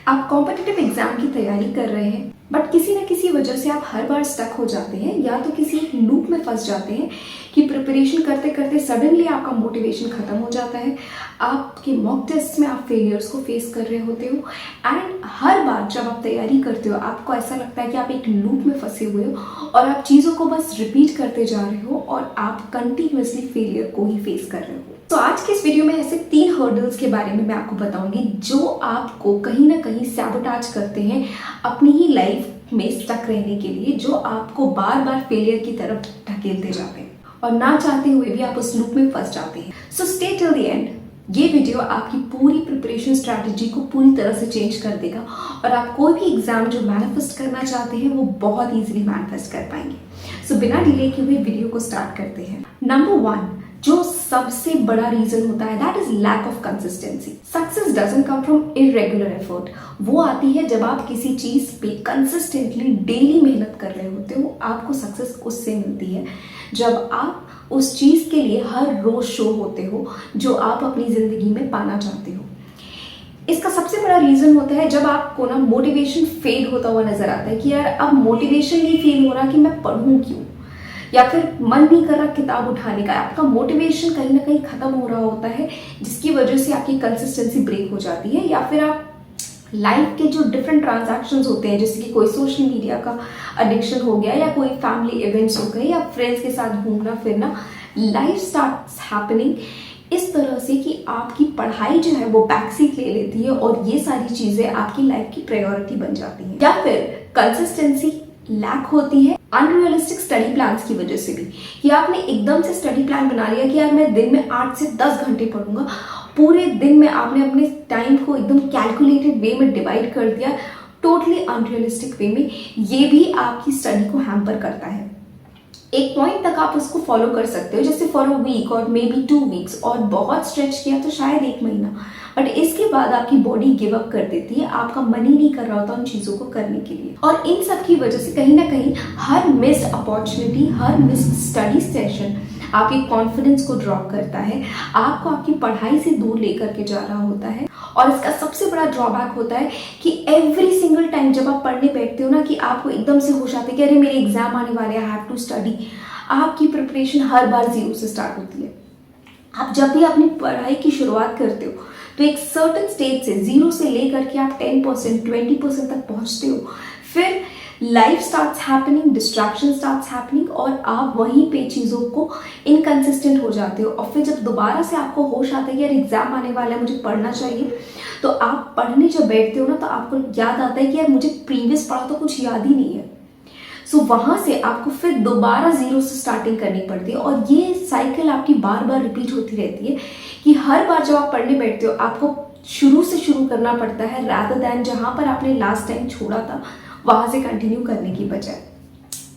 आप competitive exam की तैयारी कर रहे हैं बट किसी न किसी वजह से आप हर बार स्टक हो जाते हैं या तो किसी एक लूप में फंस जाते हैं कि प्रिपरेशन करते करते सडनली आपका मोटिवेशन खत्म हो जाता है। आपके मॉक टेस्ट में आप फेलियर्स को फेस कर रहे होते हो एंड हर बार जब आप तैयारी करते हो आपको ऐसा लगता है कि आप एक लूप में फंसे हुए हो और आप चीज़ों को बस रिपीट करते जा रहे हो और आप कंटिन्यूसली फेलियर को ही फेस कर रहे हो। तो आज के इस वीडियो में ऐसे 3 हर्डल्स के बारे में मैं आपको बताऊंगी जो आपको कहीं ना कहीं सैबोटाज करते हैं अपनी ही लाइफ में स्टक रहने के लिए, जो आपको बार बार फेलियर की तरफ ढकेलते जाते हैं और ना चाहते हुए भी आप उस लूप में फंस जाते हैं। So stay till the end. ये वीडियो आपकी पूरी प्रिपरेशन स्ट्रैटेजी को पूरी तरह से चेंज कर देगा और आप कोई भी एग्जाम जो मैनिफेस्ट करना चाहते हैं वो बहुत इजीली मैनिफेस्ट कर पाएंगे। सो बिना डिले किए हुए वीडियो को स्टार्ट करते हैं। नंबर 1 जो सबसे बड़ा रीजन होता है that is lack of consistency. Success doesn't come from irregular effort. वो आती है जब आप किसी चीज पे कंसिस्टेंटली डेली मेहनत कर रहे होते हो, आपको सक्सेस उससे मिलती है जब आप उस चीज के लिए हर रोज शो होते हो जो आप अपनी जिंदगी में पाना चाहते हो। इसका सबसे बड़ा रीजन होता है जब आपको ना मोटिवेशन फेड होता हुआ नजर आता है कि यार अब मोटिवेशन नहीं फील हो रहा कि मैं पढ़ूं क्यों, या फिर मन नहीं कर रहा किताब उठाने का। आपका मोटिवेशन कहीं ना कहीं खत्म हो रहा होता है जिसकी वजह से आपकी कंसिस्टेंसी ब्रेक हो जाती है, या फिर आप लाइफ के जो डिफरेंट ट्रांजैक्शंस होते हैं जैसे कि कोई सोशल मीडिया का एडिक्शन हो गया या कोई फैमिली इवेंट्स हो गए या फ्रेंड्स के साथ घूमना फिरना, लाइफ स्टार्ट्स हैपनिंग इस तरह से कि आपकी पढ़ाई जो है वो बैक सीट ले लेती है और ये सारी चीजें आपकी लाइफ की प्रायोरिटी बन जाती हैं। या फिर कंसिस्टेंसी लैक होती है अनरियलिस्टिक स्टडी प्लान्स की वजह से भी, कि आपने एकदम से स्टडी प्लान बना लिया कि यार मैं दिन में 8 से 10 घंटे पढ़ूंगा, पूरे दिन में आपने अपने टाइम को एकदम कैलकुलेटेड वे में डिवाइड कर दिया, टोटली अनरियलिस्टिक वे में। ये भी आपकी स्टडी को हैम्पर करता है। एक पॉइंट तक आप उसको फॉलो कर सकते हो, जैसे फॉर अ वीक और मे बी 2 वीक्स, और बहुत स्ट्रेच किया तो शायद 1 महीना, बट इसके बाद आपकी बॉडी गिव अप कर देती है, आपका मन ही नहीं कर रहा होता उन चीजों को करने के लिए। और इन सब की वजह से कहीं ना कहीं हर मिस्ड अपॉर्चुनिटी, हर मिस्ड स्टडी सेशन आपके कॉन्फिडेंस को ड्रॉप करता है, आपको आपकी पढ़ाई से दूर लेकर के जा रहा होता है। और इसका सबसे बड़ा ड्रॉबैक होता है कि एवरी सिंगल टाइम जब आप पढ़ने बैठते हो ना कि आपको एकदम से होश आता है कि अरे मेरे एग्जाम आने वाले, आई हैव टू स्टडी, आपकी प्रिपरेशन हर बार 0 से स्टार्ट होती है। आप जब भी अपनी पढ़ाई की शुरुआत करते हो तो एक सर्टेन स्टेज से 0 से लेकर के आप 10%, 20% तक पहुंचते हो, फिर life starts happening, distraction starts happening और आप वहीं पे चीज़ों को इनकंसिस्टेंट हो जाते हो। और फिर जब दोबारा से आपको होश आता है कि यार एग्जाम आने वाला है, मुझे पढ़ना चाहिए, तो आप पढ़ने जब बैठते हो ना तो आपको याद आता है कि यार मुझे प्रीवियस पढ़ा तो कुछ याद ही नहीं है। सो वहां से आपको फिर दोबारा 0 से स्टार्टिंग करनी पड़ती है और ये साइकिल आपकी बार बार रिपीट होती रहती है कि हर बार जब आप पढ़ने बैठते हो आपको शुरू से शुरू करना पड़ता है रादर दैन जहां पर आपने लास्ट टाइम छोड़ा था वहां से कंटिन्यू करने की बजाय।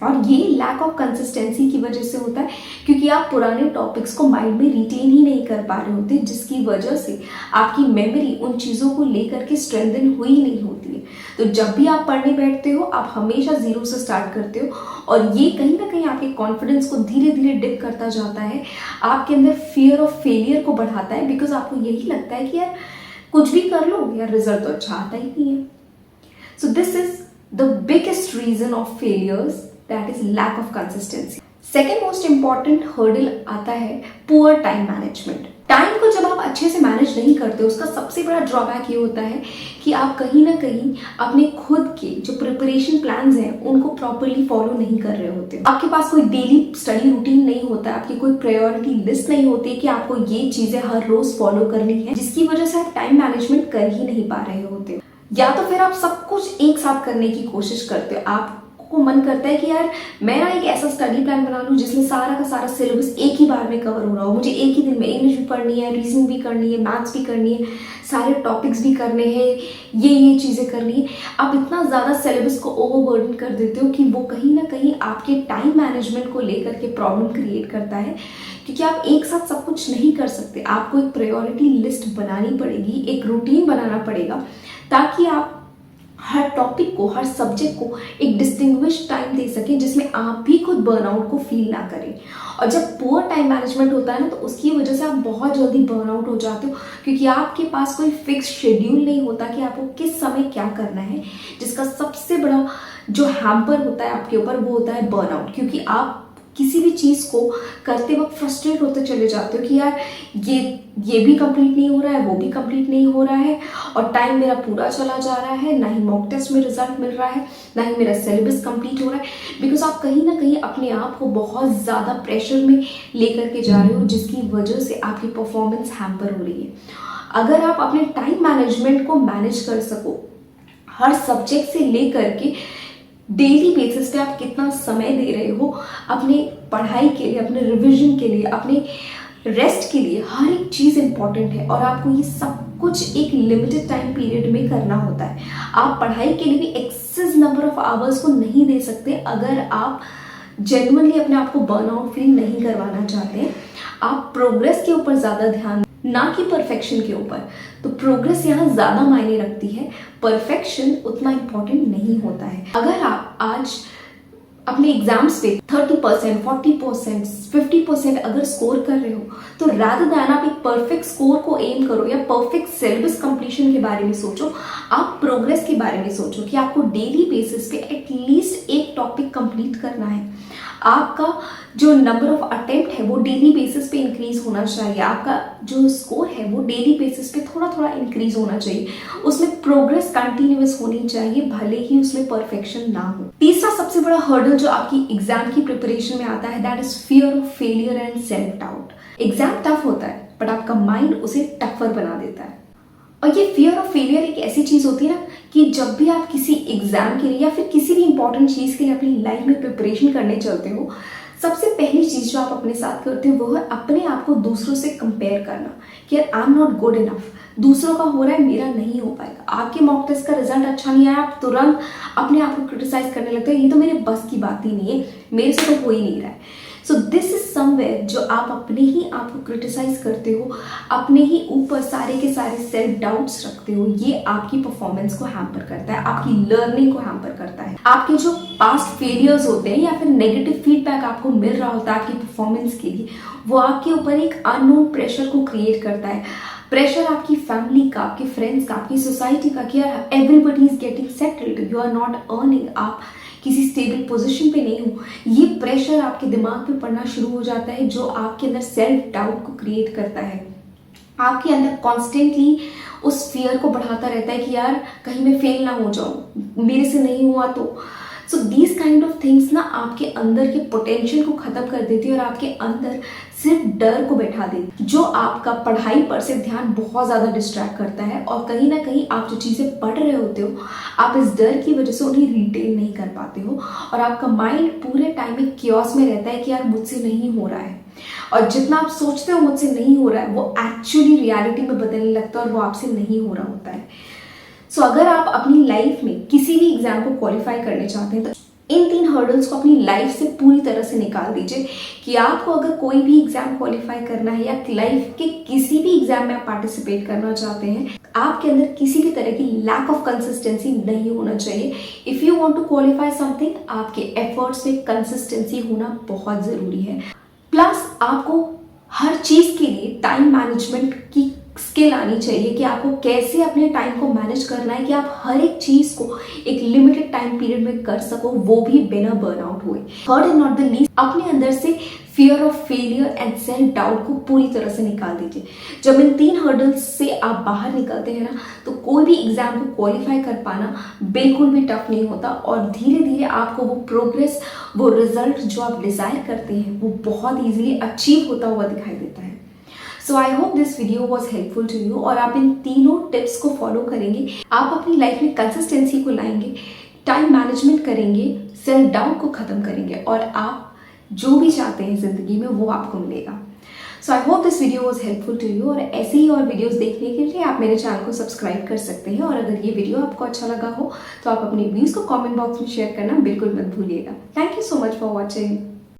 और ये लैक ऑफ कंसिस्टेंसी की वजह से होता है क्योंकि आप पुराने टॉपिक्स को माइंड में रिटेन ही नहीं कर पा रहे होते, जिसकी वजह से आपकी मेमोरी उन चीज़ों को लेकर के स्ट्रेंथन हुई नहीं होती है। तो जब भी आप पढ़ने बैठते हो आप हमेशा 0 से स्टार्ट करते हो और ये कहीं ना कहीं आपके कॉन्फिडेंस को धीरे धीरे डिप करता जाता है, आपके अंदर फियर ऑफ फेलियर को बढ़ाता है, बिकॉज आपको यही लगता है कि यार कुछ भी कर लो यार रिजल्ट तो अच्छा आता ही नहीं है। So this is the biggest reason of failures, that is lack of consistency. Second most important hurdle आता है poor time management. टाइम को जब आप अच्छे से मैनेज नहीं करते उसका सबसे बड़ा ड्रॉबैक ये होता है कि आप कहीं ना कहीं अपने खुद के जो प्रिपरेशन प्लान्स हैं उनको प्रॉपरली फॉलो नहीं कर रहे होते। आपके पास कोई डेली स्टडी रूटीन नहीं होता, आपकी कोई प्रायोरिटी लिस्ट नहीं होती कि आपको ये चीजें हर रोज फॉलो करनी है, जिसकी वजह से आप टाइम मैनेजमेंट कर ही नहीं पा रहे होते। या तो फिर आप सब कुछ एक साथ करने की कोशिश करते हो, आपको मन करता है कि यार मैं ना एक ऐसा स्टडी प्लान बना लूं जिसमें सारा का सारा सिलेबस एक ही बार में कवर हो रहा हो, मुझे एक ही दिन में इंग्लिश भी पढ़नी है, रीजनिंग भी करनी है, मैथ्स भी करनी है, सारे टॉपिक्स भी करने हैं, ये चीज़ें करनी है। आप इतना ज़्यादा सिलेबस को ओवरबर्डन कर देते हो कि वो कहीं ना कहीं आपके टाइम मैनेजमेंट को लेकर के प्रॉब्लम क्रिएट करता है, क्योंकि आप एक साथ सब कुछ नहीं कर सकते। आपको एक प्रायोरिटी लिस्ट बनानी पड़ेगी, एक रूटीन बनाना पड़ेगा ताकि आप हर टॉपिक को, हर सब्जेक्ट को एक डिस्टिंग्विश टाइम दे सकें जिसमें आप भी खुद बर्नआउट को फील ना करें। और जब पुअर टाइम मैनेजमेंट होता है ना, तो उसकी वजह से आप बहुत जल्दी बर्नआउट हो जाते हो, क्योंकि आपके पास कोई फिक्स शेड्यूल नहीं होता कि आपको किस समय क्या करना है, जिसका सबसे बड़ा जो हैम्पर होता है आपके ऊपर वो होता है बर्नआउट। क्योंकि आप किसी भी चीज़ को करते वक्त फ्रस्ट्रेट होते चले जाते हो कि यार ये भी कंप्लीट नहीं हो रहा है, वो भी कंप्लीट नहीं हो रहा है, और टाइम मेरा पूरा चला जा रहा है, ना ही मॉक टेस्ट में रिजल्ट मिल रहा है, ना ही मेरा सिलेबस कंप्लीट हो रहा है। बिकॉज आप कहीं ना कहीं अपने आप को बहुत ज़्यादा प्रेशर में लेकर के जा रहे हो, जिसकी वजह से आपकी परफॉर्मेंस हैम्पर हो रही है। अगर आप अपने टाइम मैनेजमेंट को मैनेज कर सको, हर सब्जेक्ट से लेकर के डेली बेसिस पे आप कितना समय दे रहे हो अपने पढ़ाई के लिए, अपने रिवीजन के लिए, अपने रेस्ट के लिए, हर एक चीज़ इंपॉर्टेंट है। और आपको ये सब कुछ एक लिमिटेड टाइम पीरियड में करना होता है। आप पढ़ाई के लिए भी एक्सेस नंबर ऑफ आवर्स को नहीं दे सकते अगर आप जेन्युइनली अपने आप को बर्नआउट फील नहीं करवाना चाहते। आप प्रोग्रेस के ऊपर ज़्यादा ध्यान, ना कि परफेक्शन के ऊपर। तो प्रोग्रेस यहाँ ज़्यादा मायने रखती है, परफेक्शन उतना इम्पोर्टेंट नहीं होता है। अगर आप आज अपने एग्जाम्स पे 30%, 40%, 50% अगर स्कोर कर रहे हो, तो रादर दैन आप एक परफेक्ट स्कोर को एम करो या परफेक्ट सिलेबस कंप्लीशन के बारे में सोचो, आप प्रोग्रेस के बारे में सोचो कि आपको डेली बेसिस पे एटलीस्ट एक टॉपिक कंप्लीट करना है। आपका जो नंबर ऑफ अटेम्प्ट है वो डेली बेसिस पे इंक्रीज होना चाहिए। आपका जो स्कोर है वो डेली बेसिस पे थोड़ा थोड़ा इंक्रीज होना चाहिए। उसमें प्रोग्रेस कंटिन्यूअस होनी चाहिए, भले ही उसमें परफेक्शन ना हो। तीसरा सबसे बड़ा हर्डल जो आपकी एग्जाम की प्रिपरेशन में आता है, that is fear of failure and self doubt. Exam tough होता है बट आपका माइंड उसे टफर बना देता है। और ये फियर ऑफ फेलियर एक ऐसी चीज़ होती है ना कि जब भी आप किसी एग्जाम के लिए या फिर किसी भी इंपॉर्टेंट चीज़ के लिए अपनी लाइफ में प्रिपरेशन करने चलते हो, सबसे पहली चीज़ जो आप अपने साथ करते हो वो है अपने आप को दूसरों से कंपेयर करना कि यार I am not good enough, दूसरों का हो रहा है मेरा नहीं हो पाएगा। आपके मॉक टेस्ट का रिजल्ट अच्छा नहीं आया, आप तुरंत अपने आप को क्रिटिसाइज करने लगते हो, ये तो मेरे बस की बात ही नहीं है, मेरे से तो हो ही नहीं रहा है। सो दिस इज समवेयर जो आप अपने ही आप को क्रिटिसाइज करते हो, अपने ही ऊपर सारे के सारे सेल्फ डाउट्स रखते हो, ये आपकी परफॉर्मेंस को हैम्पर करता है, आपकी लर्निंग को हैम्पर करता है। आपके जो पास्ट फेलियर्स होते हैं या फिर नेगेटिव फीडबैक आपको मिल रहा होता है आपकी परफॉर्मेंस के लिए, वो आपके ऊपर एक अननोन प्रेशर को क्रिएट करता है। प्रेशर आपकी फैमिली का, आपके फ्रेंड्स का, आपकी सोसाइटी का कि यार everybody is getting settled, you are not earning, आप किसी स्टेबल पोजीशन पे नहीं हो। ये प्रेशर आपके दिमाग पे पड़ना शुरू हो जाता है, जो आपके अंदर सेल्फ डाउट को क्रिएट करता है। आपके अंदर कॉन्स्टेंटली उस फियर को बढ़ाता रहता है कि यार कहीं मैं फेल ना हो जाऊं, मेरे से नहीं हुआ तो। So these kind of things ना आपके अंदर के पोटेंशियल को खत्म कर देती है और आपके अंदर सिर्फ डर को बैठा देती है, जो आपका पढ़ाई पर से ध्यान बहुत ज़्यादा डिस्ट्रैक्ट करता है। और कहीं ना कहीं आप जो चीज़ें पढ़ रहे होते हो, आप इस डर की वजह से उन्हें रिटेन नहीं कर पाते हो और आपका माइंड पूरे टाइम एक क्योस में रहता है कि यार मुझसे नहीं हो रहा है। और जितना आप सोचते हो मुझसे नहीं हो रहा है, वो एक्चुअली रियलिटी में बदलने लगता है और वो आपसे नहीं हो रहा होता है। सो अगर आप अपनी लाइफ में किसी भी एग्जाम को क्वालिफाई करने चाहते हैं, तो इन 3 हर्डल्स को अपनी लाइफ से पूरी तरह से निकाल दीजिए कि आपको अगर कोई भी एग्जाम क्वालिफाई करना है या लाइफ के किसी भी एग्जाम में आप पार्टिसिपेट करना चाहते हैं, आपके अंदर किसी भी तरह की लैक ऑफ कंसिस्टेंसी नहीं होना चाहिए। If you want to qualify something, आपके एफर्ट्स में कंसिस्टेंसी होना बहुत जरूरी है। प्लस आपको हर चीज के लिए टाइम मैनेजमेंट की स्किल आनी चाहिए कि आपको कैसे अपने टाइम को मैनेज करना है कि आप हर एक चीज को एक लिमिटेड टाइम पीरियड में कर सको, वो भी बिना बर्नआउट हुए। Third and not the least, अपने अंदर से fear of failure and self doubt को पूरी तरह से निकाल दीजिए। जब इन 3 हर्डल्स से आप बाहर निकलते हैं ना, तो कोई भी एग्जाम को क्वालिफाई कर पाना बिल्कुल भी टफ नहीं होता और धीरे धीरे आपको वो प्रोग्रेस, वो रिजल्ट जो आप डिजायर करते हैं, वो बहुत ईजिली अचीव होता हुआ दिखाई देता है। So I hope this video was helpful to you और आप इन तीनों टिप्स को फॉलो करेंगे, आप अपनी लाइफ में कंसिस्टेंसी को लाएंगे, टाइम मैनेजमेंट करेंगे, सेल्फ डाउट को खत्म करेंगे और आप जो भी चाहते हैं जिंदगी में वो आपको मिलेगा। So I hope this video was helpful to you और ऐसे ही और वीडियोस देखने के लिए आप मेरे चैनल को सब्सक्राइब कर सकते हैं। और अगर ये वीडियो आपको अच्छा लगा हो तो आप अपने व्यूज को कमेंट बॉक्स में शेयर करना बिल्कुल मत भूलिएगा। Thank you so much for watching.